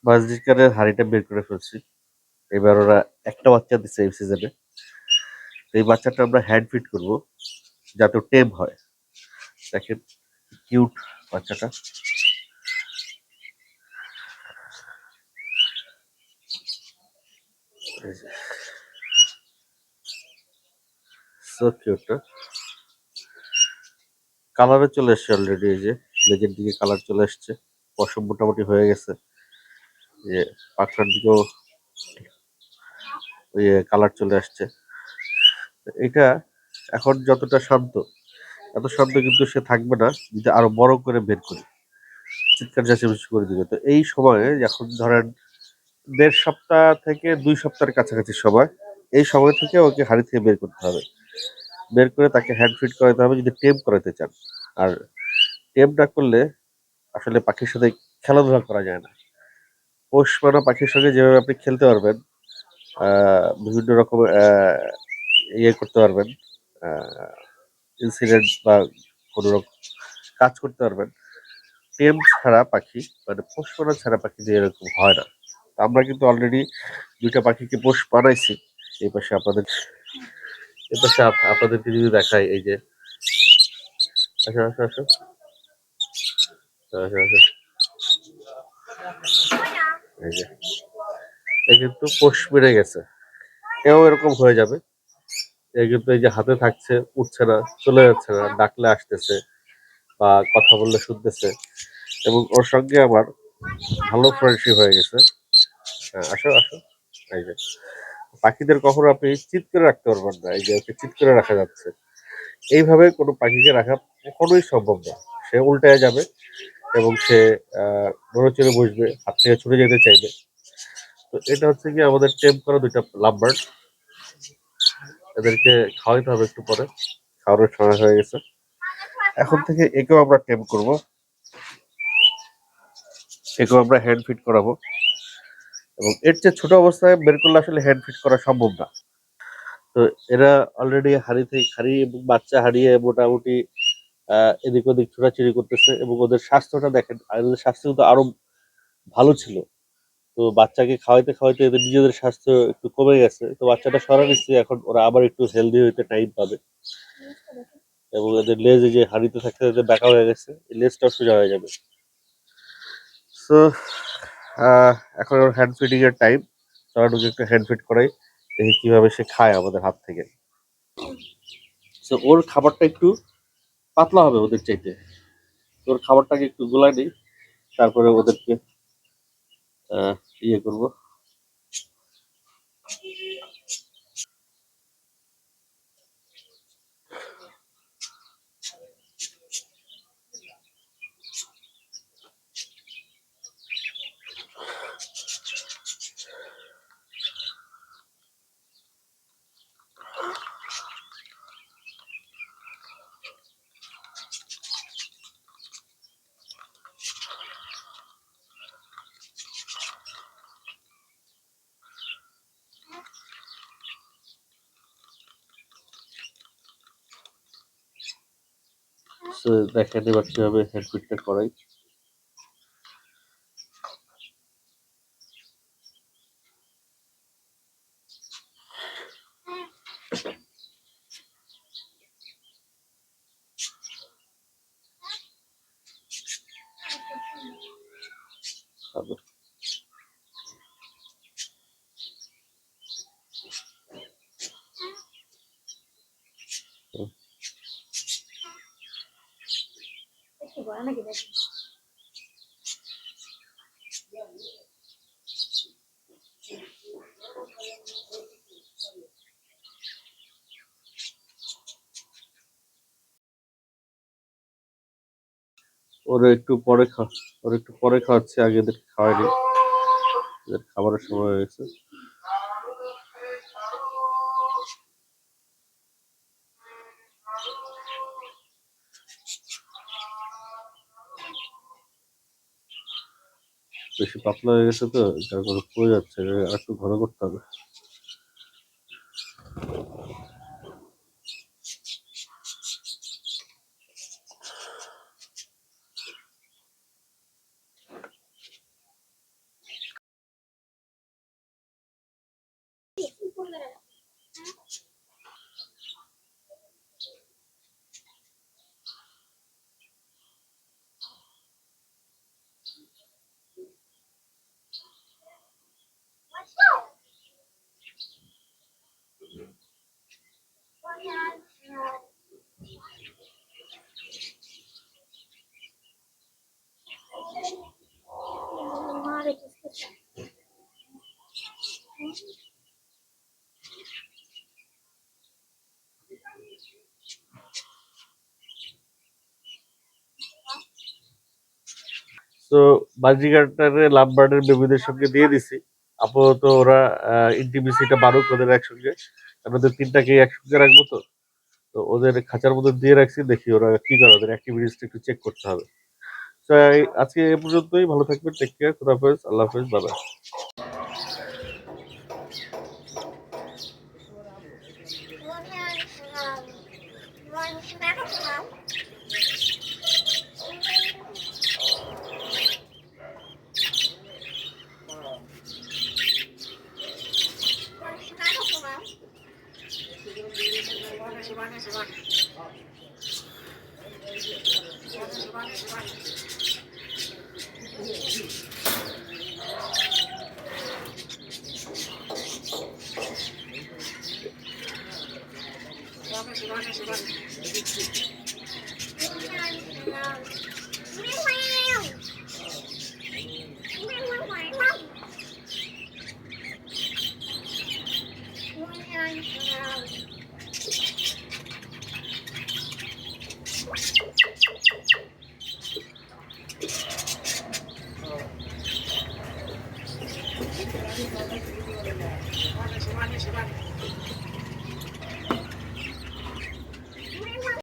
বাজরিকারের হাড়িটা বের করে ফেলছি। এবার ওরা একটা বাচ্চা দিচ্ছে এই সিজনে। এই বাচ্চাটা আমরা হ্যান্ড ফিড করবো যাতে টেম হয়। দেখেন কিউট বাচ্চাটা। সো কিউট না? কালারে চলে এসছে অলরেডি। এই যে লেজের দিকে কালার চলে এসছে, পশম মোটামুটি হয়ে গেছে, যে পাখার দিকেও ওই কালার চলে আসছে। এটা এখন যতটা শান্ত, এত শান্ত কিন্তু সে থাকবে না যদি আরো বড় করে বের করি, চিৎকার চেঁচামেচি করে দিবে। তো এই সময়ে এখন ধরেন 1.5 সপ্তাহ থেকে 2 সপ্তাহের কাছাকাছি সময়, এই সময় থেকে ওকে হাড়ি থেকে বের করতে হবে। বের করে তাকে হ্যান্ড ফিড করাতে হবে যদি টেম করাতে চান। আর টেম না করলে আসলে পাখির সাথে খেলাধুলা করা যায় না। পোষ মানা পাখির সঙ্গে যেভাবে আপনি খেলতে পারবেন, বিভিন্ন রকমের ইয়ে করতে পারবেন, ইনসিডেন্ট বা কোনো রকম কাজ করতে পারবেন, টেম ছাড়া পাখি মানে পোষ মানা ছাড়া পাখি দিয়ে এরকম হয় না। তো আমরা কিন্তু অলরেডি 2টা পাখিকে পোষ বানাইছি। এই পাশে আপনাদের, এই পাশে আপনাদেরকে যদি দেখাই, এই যে আসো আসো আসো আসো আসো, এই যে এ কিন্তু পোষ মেরে গেছে। এও এরকম হয়ে যাবে। এ কিন্তু এই যে হাতে থাকছে, উঠছে না, চলে যাচ্ছে না, ডাকলে আসতেছে বা কথা বললে শুনতেছে, এবং ওর সঙ্গে আমার ভালো ফ্রেন্ডশিপ হয়ে গেছে। হ্যাঁ, আসো আসো। এই যে পাখিদের কখনো আপনি চিৎ করে রাখতে পারবেন না। এই যে ওকে চিৎ করে রাখা যাচ্ছে, এইভাবে কোনো পাখিকে রাখা কখনোই সম্ভব না। সে উল্টায় যাবে এবং সে নড়ে চড়ে বসবে, হাত থেকে ছুটে যেতে চাইবে। তো এটা হচ্ছে কি আমাদের টেম করা 2টা লাভ বার্ড। এদেরকে খাওয়াইতে হবে একটু পরে, খাওয়ানোর সময় হয়ে গেছে। এখন থেকে একেও আমরা টেম করব, একেও আমরা হ্যান্ড ফিট করাবো। এবং এর চেয়ে ছোট অবস্থায় বের করলে আসলে হ্যান্ড ফিট করা সম্ভব না। তো এরা অলরেডি হাড়ি থেকে হাড়ি এবং বাচ্চা হারিয়ে মোটামুটি এদিক ওদিক ছোটাছুটি করতেছে, এবং ওদের স্বাস্থ্যটা দেখেন, আর ওদের স্বাস্থ্য কিন্তু আরো ভালো ছিল। তো বাচ্চাকে খাওয়াইতে খাওয়াইতে এদের নিজেদের স্বাস্থ্য একটু কমে গেছে। তো বাচ্চাটা সরা নিচ্ছে, এখন ওরা আবার একটু হেলদি হইতে টাইম পাবে। এবং এদের লেজ এই যে হাড়িতে থাকতে থাকতে বাঁকা হয়ে গেছে, এই লেজটাও সোজা হয়ে যাবে। সো এখন ওর হ্যান্ড ফিডিং এর টাইম। চড়াটুকু একটু হ্যান্ড ফিড করাই, দেখি কিভাবে সে খায় আমাদের হাত থেকে। সো ওর খাবারটা একটু পাতলা হবে ওদের চাইতে। তো ওর খাবারটাকে একটু গোলায় নিই, তারপরে ওদেরকে আহ, ইয়ে করবো। সো দেখেন এবার কিভাবে হ্যান্ড ফিডটা করাই। ওরা একটু পরে ওরা একটু পরে খাওয়াচ্ছে, আগে এদের খাওয়াইনি। এদের খাবারের সময় হয়ে গেছে। বেশি পাতলা হয়ে গেছে তো, যার করে পড়ে যাচ্ছে, আর একটু ঘন করতে হবে। তো বাজিগারটারে লাভ বার্ডের বেবিদের সঙ্গে দিয়ে দিছি। আপাতত ওরা ইন্টিমেসিটা বাড়ুক ওদের একসঙ্গে, কারণ ওদের তিনটাকে একসঙ্গে রাখবো। তো তো ওদের খাঁচার মধ্যে দিয়ে রাখছি, দেখি ওরা কি করে, ওদের অ্যাক্টিভিটিসটা একটু চেক করতে হবে। তো আজকে এ পর্যন্তই। ভালো থাকবেন, টেক কেয়ার, খুদাহাফেজ, আল্লাহ হাফেজ, বাই বাই।